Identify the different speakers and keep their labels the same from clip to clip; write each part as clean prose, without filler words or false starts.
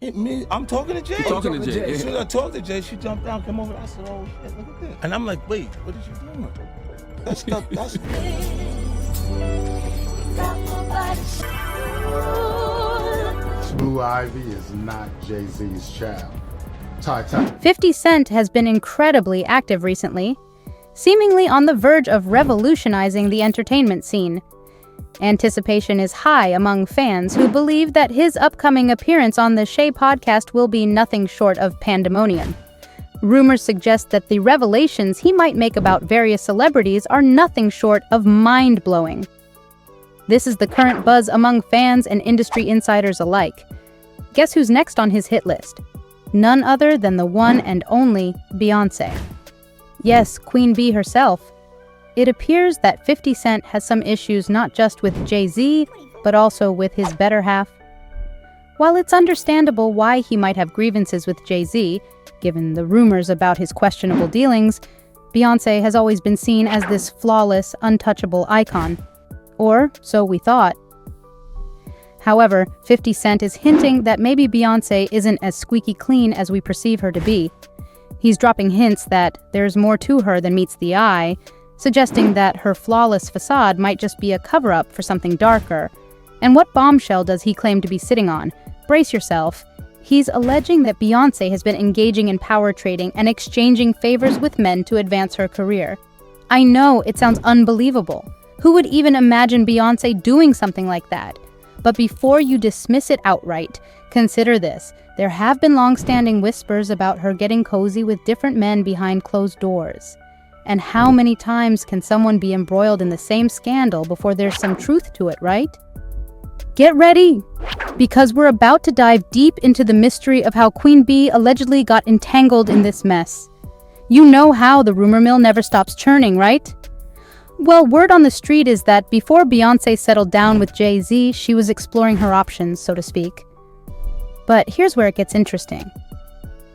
Speaker 1: I'm talking to Jay.
Speaker 2: You're talking to Jay.
Speaker 1: As soon as I talked to Jay, she jumped down, came over. I said, "Oh shit, look at this!" And I'm like, "Wait, what is you doing?" That's stuff. That's.
Speaker 3: Blue Ivy is not Jay-Z's child. Ty.
Speaker 4: 50 Cent has been incredibly active recently, seemingly on the verge of revolutionizing the entertainment scene. Anticipation is high among fans who believe that his upcoming appearance on the Shay podcast will be nothing short of pandemonium. Rumors suggest that the revelations he might make about various celebrities are nothing short of mind-blowing. This is the current buzz among fans and industry insiders alike. Guess who's next on his hit list? None other than the one and only Beyonce. Yes, Queen Bee herself. It appears that 50 Cent has some issues not just with Jay-Z, but also with his better half. While it's understandable why he might have grievances with Jay-Z, given the rumors about his questionable dealings, Beyonce has always been seen as this flawless, untouchable icon. Or so we thought. However, 50 Cent is hinting that maybe Beyonce isn't as squeaky clean as we perceive her to be. He's dropping hints that there's more to her than meets the eye, suggesting that her flawless facade might just be a cover-up for something darker. And what bombshell does he claim to be sitting on? Brace yourself. He's alleging that Beyonce has been engaging in power trading and exchanging favors with men to advance her career. I know it sounds unbelievable. Who would even imagine Beyonce doing something like that? But before you dismiss it outright, consider this. There have been long-standing whispers about her getting cozy with different men behind closed doors. And how many times can someone be embroiled in the same scandal before there's some truth to it, right? Get ready! Because we're about to dive deep into the mystery of how Queen Bee allegedly got entangled in this mess. You know how the rumor mill never stops churning, right? Well, word on the street is that before Beyonce settled down with Jay-Z, she was exploring her options, so to speak. But here's where it gets interesting.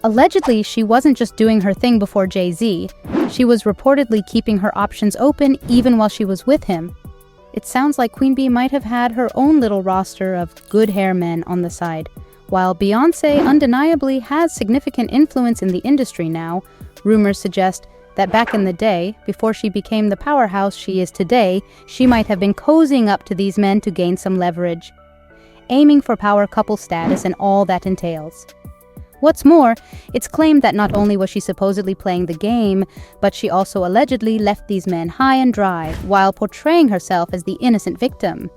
Speaker 4: Allegedly, she wasn't just doing her thing before Jay-Z. She was reportedly keeping her options open even while she was with him. It sounds like Queen Bee might have had her own little roster of good hair men on the side. While Beyonce undeniably has significant influence in the industry now, rumors suggest that back in the day, before she became the powerhouse she is today, she might have been cozying up to these men to gain some leverage, aiming for power couple status and all that entails. What's more, it's claimed that not only was she supposedly playing the game, but she also allegedly left these men high and dry while portraying herself as the innocent victim.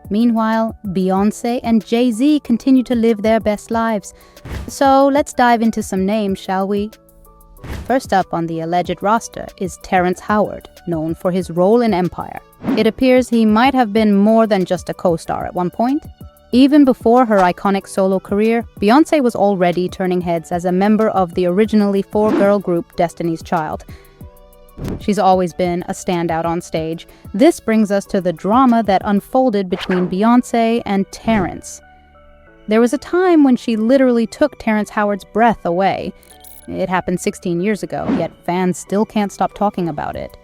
Speaker 4: Meanwhile, Beyonce and Jay-Z continue to live their best lives. So let's dive into some names, shall we? First up on the alleged roster is Terrence Howard, known for his role in Empire. It appears he might have been more than just a co-star at one point. Even before her iconic solo career, Beyonce was already turning heads as a member of the originally four-girl group Destiny's Child. She's always been a standout on stage. This brings us to the drama that unfolded between Beyonce and Terrence. There was a time when she literally took Terrence Howard's breath away. It happened 16 years ago, yet fans still can't stop talking about it.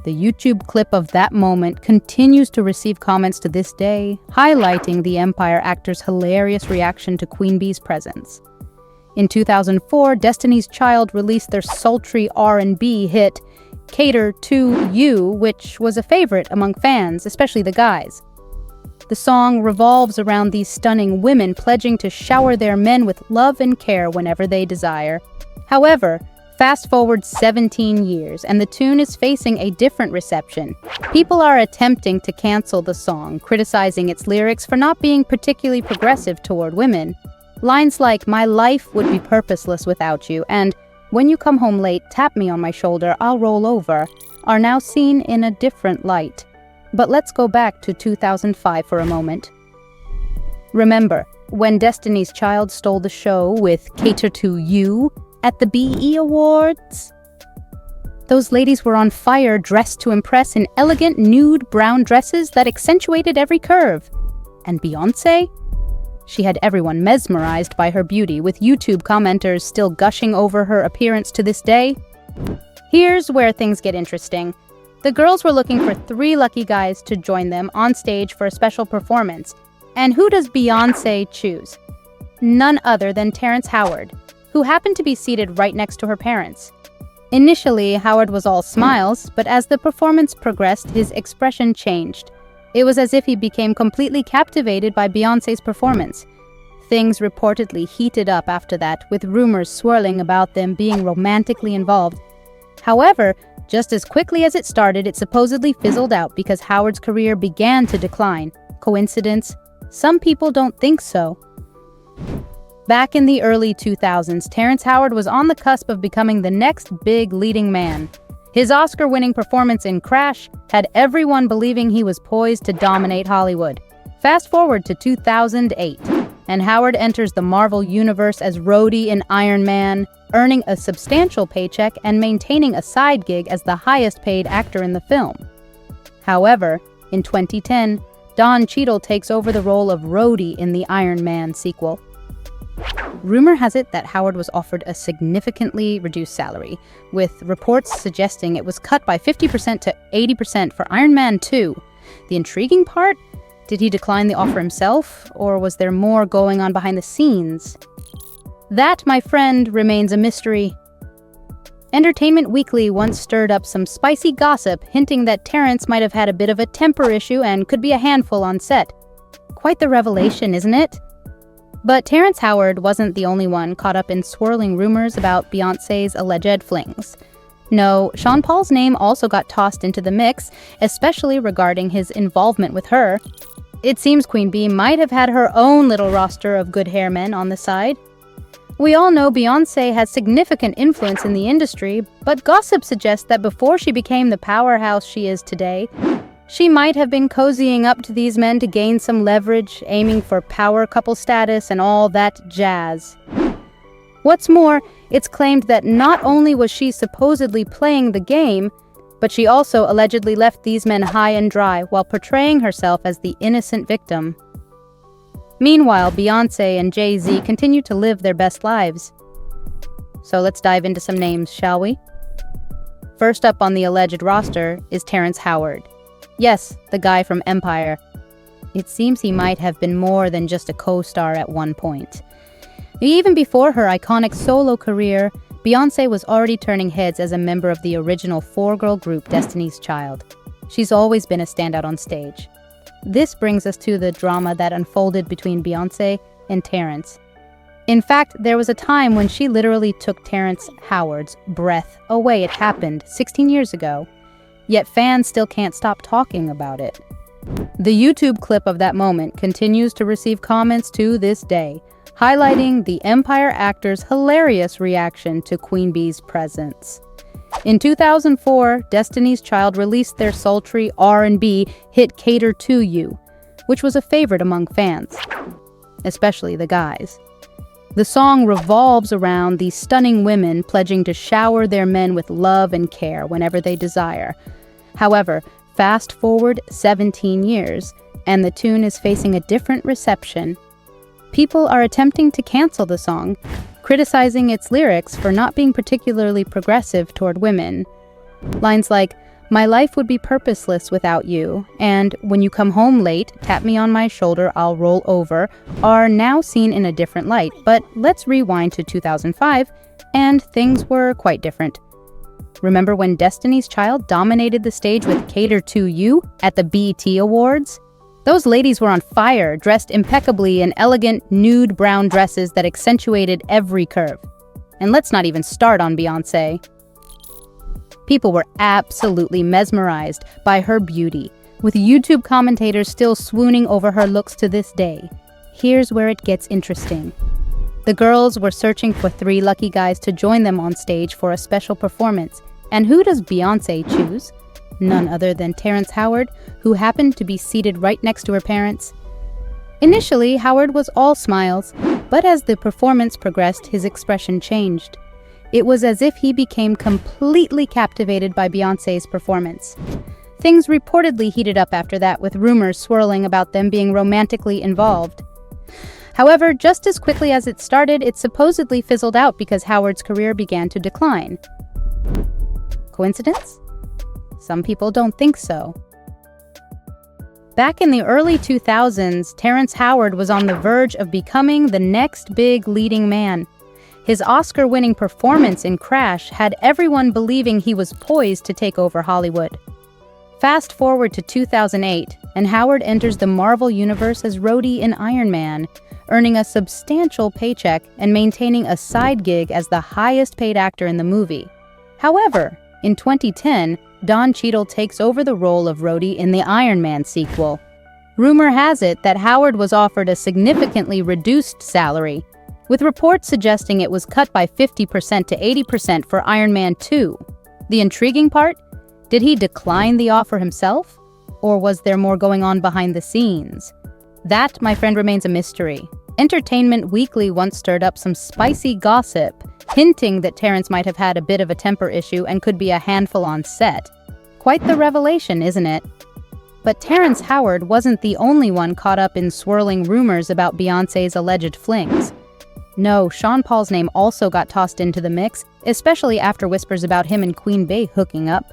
Speaker 4: The YouTube clip of that moment continues to receive comments to this day, highlighting the Empire actor's hilarious reaction to Queen Bee's presence. In 2004, Destiny's Child released their sultry R&B hit, Cater to You, which was a favorite among fans, especially the guys. The song revolves around these stunning women pledging to shower their men with love and care whenever they desire. However, fast forward 17 years, and the tune is facing a different reception. People are attempting to cancel the song, criticizing its lyrics for not being particularly progressive toward women. Lines like, "My life would be purposeless without you," and "When you come home late, tap me on my shoulder, I'll roll over," are now seen in a different light. But let's go back to 2005 for a moment. Remember, when Destiny's Child stole the show with Cater to You at the BE Awards? Those ladies were on fire, dressed to impress in elegant nude brown dresses that accentuated every curve. And Beyonce? She had everyone mesmerized by her beauty, with YouTube commenters still gushing over her appearance to this day. Here's where things get interesting. The girls were looking for 3 lucky guys to join them on stage for a special performance. And who does Beyonce choose? none other than Terrence Howard, who happened to be seated right next to her parents. Initially, Howard was all smiles, but as the performance progressed, his expression changed. It was as if he became completely captivated by Beyoncé's performance. Things reportedly heated up after that, with rumors swirling about them being romantically involved. However, just as quickly as it started, it supposedly fizzled out because Howard's career began to decline. Coincidence? Some people don't think so. Back in the early 2000s, Terrence Howard was on the cusp of becoming the next big leading man. His Oscar-winning performance in Crash had everyone believing he was poised to dominate Hollywood. Fast forward to 2008, and Howard enters the Marvel Universe as Rhodey in Iron Man, earning a substantial paycheck and maintaining a side gig as the highest-paid actor in the film. However, in 2010, Don Cheadle takes over the role of Rhodey in the Iron Man sequel. Rumor has it that Howard was offered a significantly reduced salary, with reports suggesting it was cut by 50% to 80% for Iron Man 2. The intriguing part? Did he decline the offer himself, or was there more going on behind the scenes? That, my friend, remains a mystery. Entertainment Weekly once stirred up some spicy gossip, hinting that Terrence might have had a bit of a temper issue and could be a handful on set. Quite the revelation, isn't it? But Terrence Howard wasn't the only one caught up in swirling rumors about Beyoncé's alleged flings. No, Sean Paul's name also got tossed into the mix, especially regarding his involvement with her. It seems Queen Bee might have had her own little roster of good hair men on the side. We all know Beyoncé has significant influence in the industry, but gossip suggests that before she became the powerhouse she is today, she might have been cozying up to these men to gain some leverage, aiming for power couple status and all that jazz. What's more, it's claimed that not only was she supposedly playing the game, but she also allegedly left these men high and dry while portraying herself as the innocent victim. Meanwhile, Beyoncé and Jay-Z continue to live their best lives. So let's dive into some names, shall we? First up on the alleged roster is Terrence Howard. Yes, the guy from Empire. It seems he might have been more than just a co-star at one point. Even before her iconic solo career, Beyoncé was already turning heads as a member of the original four-girl group Destiny's Child. She's always been a standout on stage. This brings us to the drama that unfolded between Beyoncé and Terrence. In fact, there was a time when she literally took Terrence Howard's breath away. It happened 16 years ago. Yet fans still can't stop talking about it. The YouTube clip of that moment continues to receive comments to this day, highlighting the Empire actor's hilarious reaction to Queen Bee's presence. In 2004, Destiny's Child released their sultry R&B hit Cater to You, which was a favorite among fans, especially the guys. The song revolves around these stunning women pledging to shower their men with love and care whenever they desire. However, fast forward 17 years, and the tune is facing a different reception. People are attempting to cancel the song, criticizing its lyrics for not being particularly progressive toward women. Lines like, "My life would be purposeless without you," and "When you come home late, tap me on my shoulder, I'll roll over," are now seen in a different light. But let's rewind to 2005, and things were quite different. Remember when Destiny's Child dominated the stage with Cater to You at the BET Awards? Those ladies were on fire, dressed impeccably in elegant, nude brown dresses that accentuated every curve. And let's not even start on Beyoncé. People were absolutely mesmerized by her beauty, with YouTube commentators still swooning over her looks to this day. Here's where it gets interesting. The girls were searching for 3 lucky guys to join them on stage for a special performance. And who does Beyoncé choose? None other than Terrence Howard, who happened to be seated right next to her parents. Initially, Howard was all smiles, but as the performance progressed, his expression changed. It was as if he became completely captivated by Beyoncé's performance. Things reportedly heated up after that, with rumors swirling about them being romantically involved. However, just as quickly as it started, it supposedly fizzled out because Howard's career began to decline. Coincidence? Some people don't think so. Back in the early 2000s, Terrence Howard was on the verge of becoming the next big leading man. His Oscar-winning performance in Crash had everyone believing he was poised to take over Hollywood. Fast forward to 2008, and Howard enters the Marvel Universe as Rhodey in Iron Man, earning a substantial paycheck and maintaining a side gig as the highest-paid actor in the movie. However, in 2010, Don Cheadle takes over the role of Rhodey in the Iron Man sequel. Rumor has it that Howard was offered a significantly reduced salary, with reports suggesting it was cut by 50% to 80% for Iron Man 2. The intriguing part? Did he decline the offer himself? Or was there more going on behind the scenes? That, my friend, remains a mystery. Entertainment Weekly once stirred up some spicy gossip, hinting that Terrence might have had a bit of a temper issue and could be a handful on set. Quite the revelation, isn't it? But Terrence Howard wasn't the only one caught up in swirling rumors about Beyoncé's alleged flings. No, Sean Paul's name also got tossed into the mix, especially after whispers about him and Queen Bey hooking up.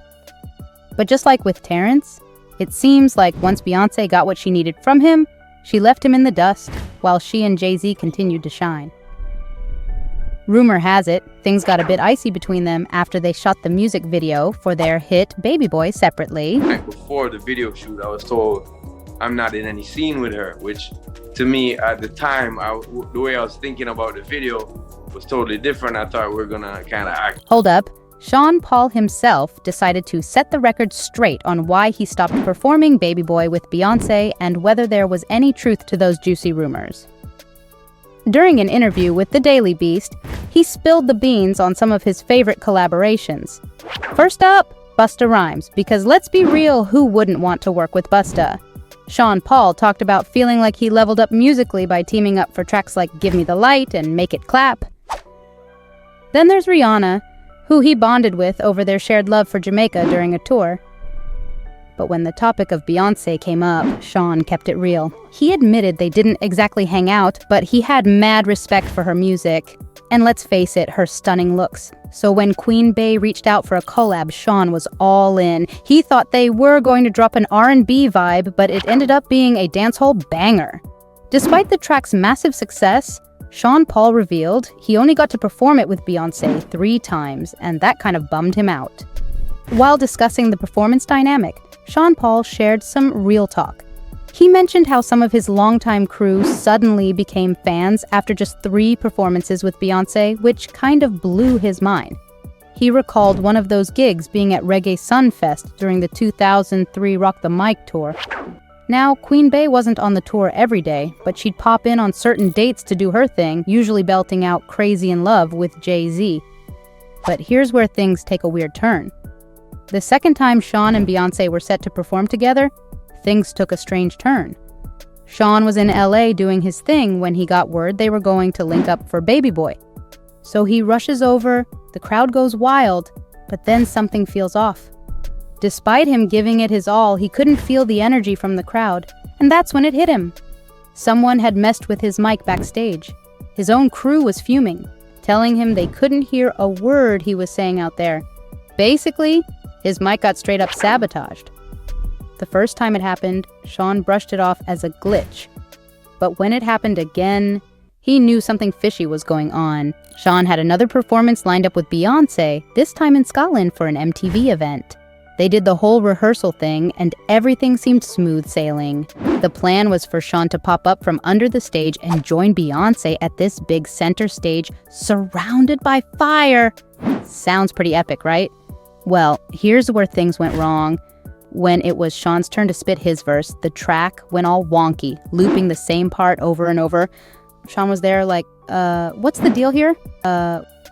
Speaker 4: But just like with Terrence, it seems like once Beyoncé got what she needed from him, she left him in the dust, while she and Jay-Z continued to shine. Rumor has it, things got a bit icy between them after they shot the music video for their hit Baby Boy separately.
Speaker 2: Before the video shoot, I was told I'm not in any scene with her, which to me at the time, the way I was thinking about the video was totally different. I thought we were gonna kind of act.
Speaker 4: Hold up. Sean Paul himself decided to set the record straight on why he stopped performing Baby Boy with Beyoncé and whether there was any truth to those juicy rumors. During an interview with The Daily Beast, he spilled the beans on some of his favorite collaborations. First up, Busta Rhymes, because let's be real, who wouldn't want to work with Busta? Sean Paul talked about feeling like he leveled up musically by teaming up for tracks like Give Me the Light and Make It Clap. Then there's Rihanna, who he bonded with over their shared love for Jamaica during a tour. But when the topic of Beyoncé came up, Shawn kept it real. He admitted they didn't exactly hang out, but he had mad respect for her music. And let's face it, her stunning looks. So when Queen Bey reached out for a collab, Shawn was all in. He thought they were going to drop an R&B vibe, but it ended up being a dancehall banger. Despite the track's massive success, Sean Paul revealed he only got to perform it with Beyoncé 3 times, and that kind of bummed him out. While discussing the performance dynamic, Sean Paul shared some real talk. He mentioned how some of his longtime crew suddenly became fans after just 3 performances with Beyoncé, which kind of blew his mind. He recalled one of those gigs being at Reggae Sunfest during the 2003 Rock the Mic tour. Now, Queen Bey wasn't on the tour every day, but she'd pop in on certain dates to do her thing, usually belting out Crazy in Love with Jay-Z. But here's where things take a weird turn. The second time Shawn and Beyoncé were set to perform together, things took a strange turn. Shawn was in LA doing his thing when he got word they were going to link up for Baby Boy. So he rushes over, the crowd goes wild, but then something feels off. Despite him giving it his all, he couldn't feel the energy from the crowd, and that's when it hit him. Someone had messed with his mic backstage. His own crew was fuming, telling him they couldn't hear a word he was saying out there. Basically, his mic got straight up sabotaged. The first time it happened, Shawn brushed it off as a glitch. But when it happened again, he knew something fishy was going on. Shawn had another performance lined up with Beyoncé, this time in Scotland for an MTV event. They did the whole rehearsal thing, and everything seemed smooth sailing. The plan was for Shawn to pop up from under the stage and join Beyoncé at this big center stage, surrounded by fire. Sounds pretty epic, right? Well, here's where things went wrong. When it was Shawn's turn to spit his verse, the track went all wonky, looping the same part over and over. Shawn was there like, what's the deal here?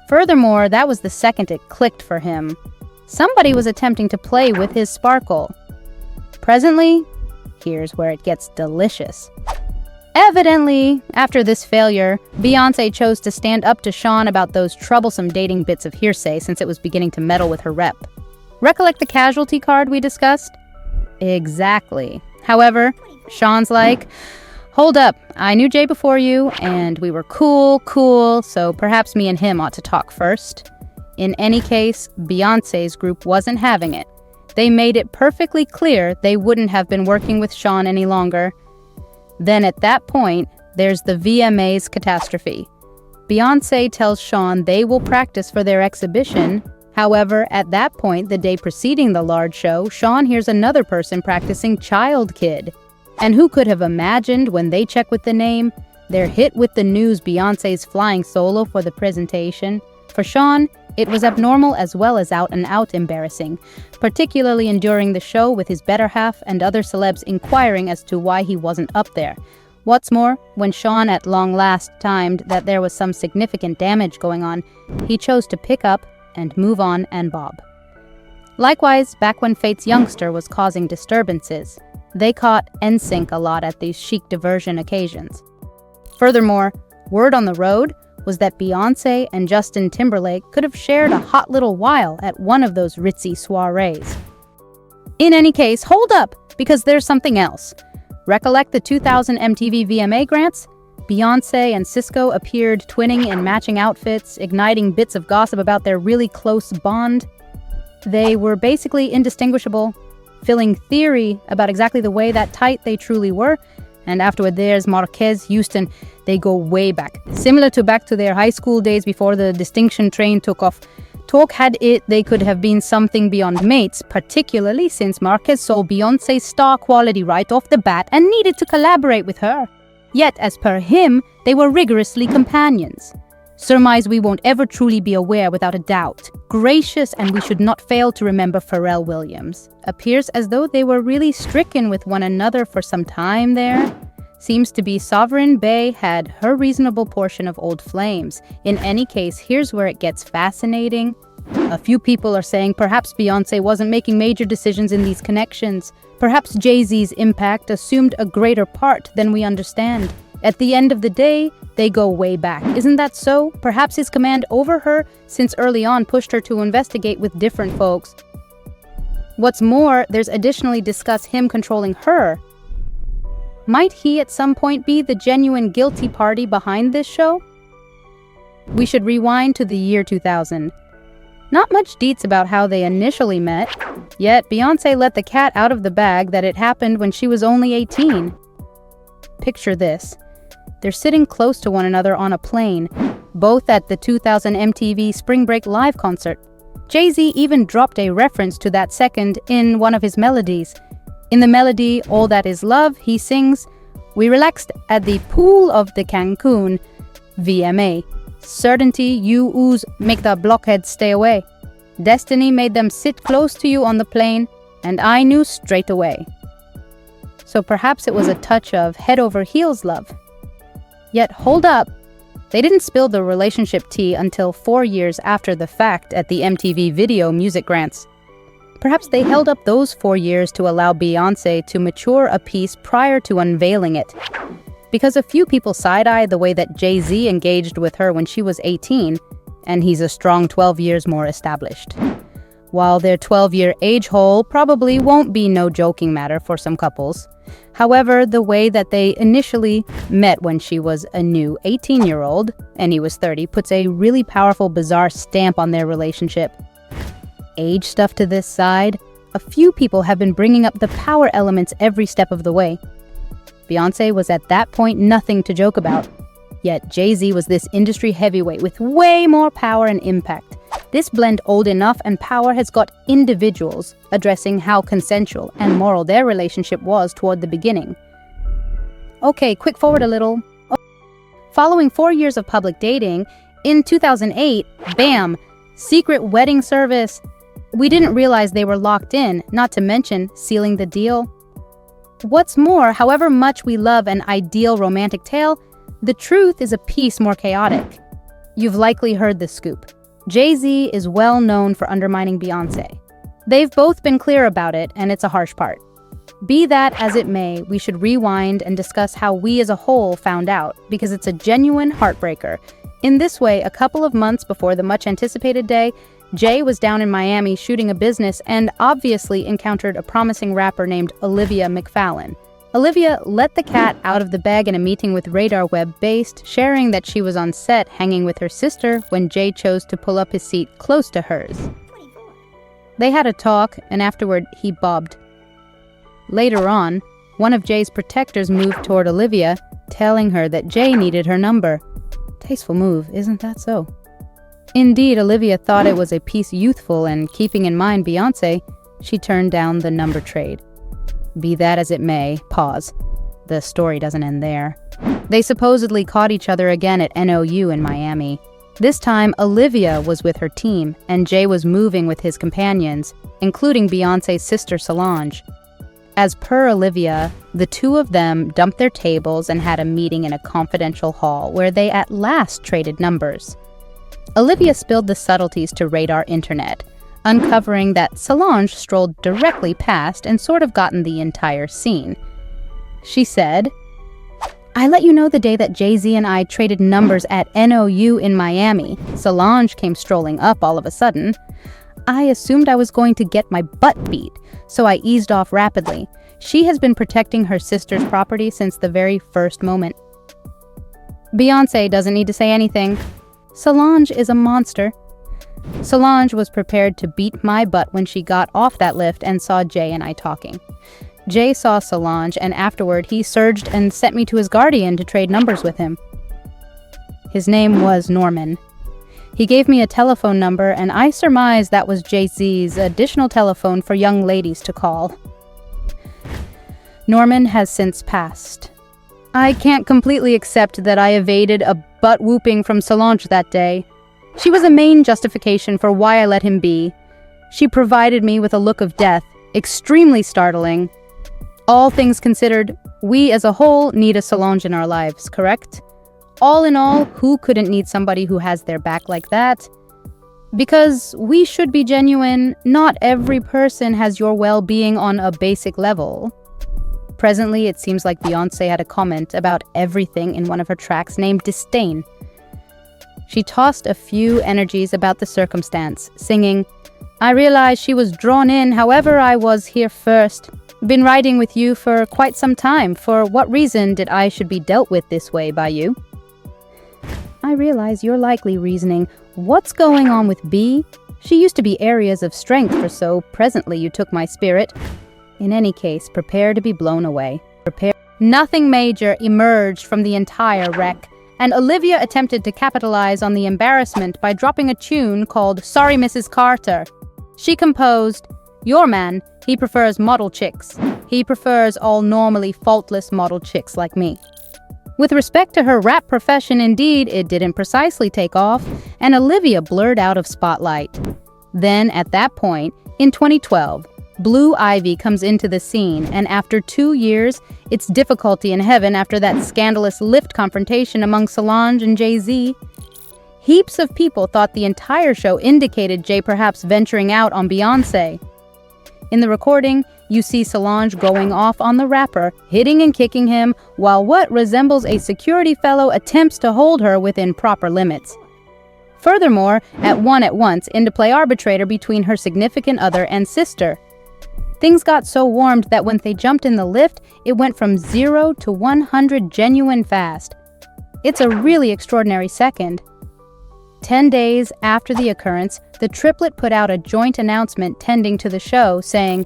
Speaker 4: Furthermore, that was the second it clicked for him. Somebody was attempting to play with his sparkle. Presently, here's where it gets delicious. Evidently, after this failure, Beyoncé chose to stand up to Shawn about those troublesome dating bits of hearsay since it was beginning to meddle with her rep. Recollect the casualty card we discussed? Exactly. However, Shawn's like, hold up, I knew Jay before you, and we were cool, so perhaps me and him ought to talk first. In any case, Beyoncé's group wasn't having it. They made it perfectly clear they wouldn't have been working with Shawn any longer. Then at that point, there's the VMA's catastrophe. Beyonce tells Shawn they will practice for their exhibition. However, at that point, the day preceding the large show, Shawn hears another person practicing Child Kid. And who could have imagined when they check with the name, they're hit with the news Beyonce's flying solo for the presentation? For Shawn, it was abnormal as well as out-and-out embarrassing, particularly enduring the show with his better half and other celebs inquiring as to why he wasn't up there. What's more, when Shawn at long last timed that there was some significant damage going on, he chose to pick up and move on and bob. Likewise, back when Fate's youngster was causing disturbances, they caught NSYNC a lot at these chic diversion occasions. Furthermore, word on the road was that Beyonce and Justin Timberlake could have shared a hot little while at one of those ritzy soirees. In any case, hold up, because there's something else. Recollect the 2000 MTV VMA grants? Beyonce and Cisco appeared twinning in matching outfits, igniting bits of gossip about their really close bond. They were basically indistinguishable, filling theory about exactly the way that tight they truly were. And afterward, there's Marquez, Houston. They go way back, similar to back to their high school days before the distinction train took off. Talk had it they could have been something beyond mates, particularly since Marquez saw Beyonce's star quality right off the bat and needed to collaborate with her. Yet, as per him, they were rigorously companions. Surmise we won't ever truly be aware without a doubt. Gracious, and we should not fail to remember Pharrell Williams. Appears as though they were really stricken with one another for some time there. Seems to be Sovereign Bay had her reasonable portion of old flames. In any case, here's where it gets fascinating. A few people are saying perhaps Beyonce wasn't making major decisions in these connections. Perhaps Jay-Z's impact assumed a greater part than we understand. At the end of the day, they go way back. Isn't that so? Perhaps his command over her since early on pushed her to investigate with different folks. What's more, there's additionally discussed him controlling her. Might he at some point be the genuine guilty party behind this show? We should rewind to the year 2000. Not much deets about how they initially met, yet Beyonce let the cat out of the bag that it happened when she was only 18. Picture this. They're sitting close to one another on a plane, both at the 2000 MTV Spring Break Live concert. Jay-Z even dropped a reference to that second in one of his melodies. In the melody, All That Is Love, he sings, "We relaxed at the pool of the Cancun VMA. Certainty you ooze make the blockheads stay away. Destiny made them sit close to you on the plane, and I knew straight away." So perhaps it was a touch of head over heels love. Yet hold up, they didn't spill the relationship tea until 4 years after the fact at the MTV Video Music Grants. Perhaps they held up those 4 years to allow Beyonce to mature a piece prior to unveiling it. Because a few people side-eye the way that Jay-Z engaged with her when she was 18, and he's a strong 12 years more established. While their 12-year age hole probably won't be no joking matter for some couples. However, the way that they initially met when she was a new 18-year-old and he was 30 puts a really powerful, bizarre stamp on their relationship. Age stuff to this side, a few people have been bringing up the power elements every step of the way. Beyonce was at that point nothing to joke about. Yet Jay-Z was this industry heavyweight with way more power and impact. This blend old enough and power has got individuals addressing how consensual and moral their relationship was toward the beginning. Okay, quick forward a little. Following 4 years of public dating, in 2008, bam, secret wedding service. We didn't realize they were locked in, not to mention sealing the deal. What's more, however much we love an ideal romantic tale, the truth is a piece more chaotic. You've likely heard the scoop. Jay-Z is well known for undermining Beyonce. They've both been clear about it, and it's a harsh part. Be that as it may, we should rewind and discuss how we as a whole found out, because it's a genuine heartbreaker. In this way, a couple of months before the much-anticipated day, Jay was down in Miami shooting a business and obviously encountered a promising rapper named Olivia McFallon. Olivia let the cat out of the bag in a meeting with Radar Web-based, sharing that she was on set hanging with her sister when Jay chose to pull up his seat close to hers. They had a talk, and afterward, he bobbed. Later on, one of Jay's protectors moved toward Olivia, telling her that Jay needed her number. Tasteful move, isn't that so? Indeed, Olivia thought it was a piece youthful, and keeping in mind Beyonce, she turned down the number trade. Be that as it may, pause. The story doesn't end there. They supposedly caught each other again at NOU in Miami. This time, Olivia was with her team, and Jay was moving with his companions, including Beyonce's sister Solange. As per Olivia, the two of them dumped their tables and had a meeting in a confidential hall where they at last traded numbers. Olivia spilled the subtleties to Radar Internet, uncovering that Solange strolled directly past and sort of gotten the entire scene. She said, "I let you know the day that Jay-Z and I traded numbers at NOU in Miami. Solange came strolling up all of a sudden. I assumed I was going to get my butt beat, so I eased off rapidly. She has been protecting her sister's property since the very first moment." Beyonce doesn't need to say anything. Solange is a monster. Solange was prepared to beat my butt when she got off that lift and saw Jay and I talking. Jay saw Solange, and afterward he surged and sent me to his guardian to trade numbers with him. His name was Norman. He gave me a telephone number, and I surmise that was Jay-Z's additional telephone for young ladies to call. Norman has since passed. I can't completely accept that I evaded a butt-whooping from Solange that day. She was a main justification for why I let him be. She provided me with a look of death, extremely startling. All things considered, we as a whole need a Solange in our lives, correct? All in all, who couldn't need somebody who has their back like that? Because we should be genuine, not every person has your well-being on a basic level. Presently, it seems like Beyonce had a comment about everything in one of her tracks named Disdain. She tossed a few energies about the circumstance, singing, "I realized she was drawn in, however I was here first. Been riding with you for quite some time. For what reason did I should be dealt with this way by you?" I realize you're likely reasoning, what's going on with B? She used to be areas of strength, for so presently you took my spirit. In any case, prepare to be blown away. Nothing major emerged from the entire wreck, and Olivia attempted to capitalize on the embarrassment by dropping a tune called "Sorry Mrs. Carter." She composed, "Your man, he prefers model chicks. He prefers all normally faultless model chicks like me." With respect to her rap profession, indeed, it didn't precisely take off, and Olivia blurred out of spotlight. Then, at that point, in 2012, Blue Ivy comes into the scene, and after 2 years, it's difficulty in heaven after that scandalous lift confrontation among Solange and Jay-Z. Heaps of people thought the entire show indicated Jay perhaps venturing out on Beyonce. In the recording, you see Solange going off on the rapper, hitting and kicking him, while what resembles a security fellow attempts to hold her within proper limits. Furthermore, at once into play arbitrator between her significant other and sister. Things got so warmed that when they jumped in the lift, it went from 0 to 100 genuine fast. It's a really extraordinary second. 10 days after the occurrence, the triplet put out a joint announcement tending to the show saying,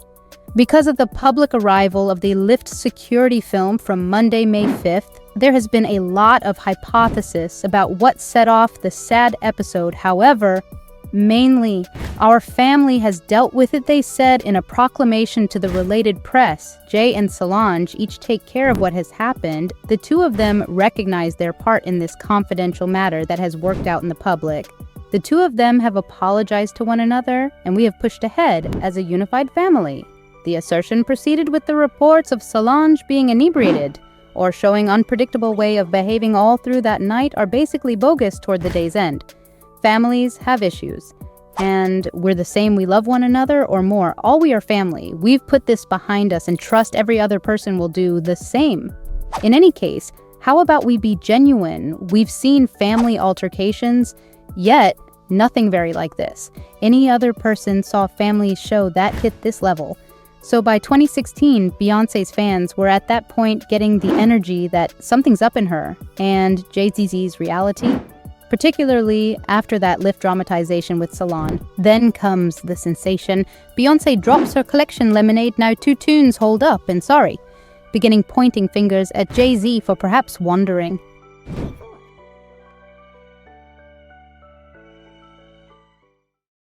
Speaker 4: "Because of the public arrival of the lift security film from Monday, May 5th, there has been a lot of hypothesis about what set off the sad episode. However, mainly, our family has dealt with it," they said in a proclamation to the related press. Jay and Solange each take care of what has happened. The two of them recognize their part in this confidential matter that has worked out in the public. The two of them have apologized to one another, and we have pushed ahead as a unified family. The assertion proceeded with the reports of Solange being inebriated, or showing unpredictable way of behaving all through that night are basically bogus toward the day's end. Families have issues, and we're the same. We love one another or more. All we are family. We've put this behind us and trust every other person will do the same. In any case, how about we be genuine? We've seen family altercations, yet nothing very like this. Any other person saw families show that hit this level. So by 2016, Beyonce's fans were at that point getting the energy that something's up in her, and Jay-Z's reality, particularly after that Lyft dramatization with Salon. Then comes the sensation. Beyonce drops her collection Lemonade, now 2 tunes, Hold Up and Sorry, beginning pointing fingers at Jay-Z for perhaps wandering.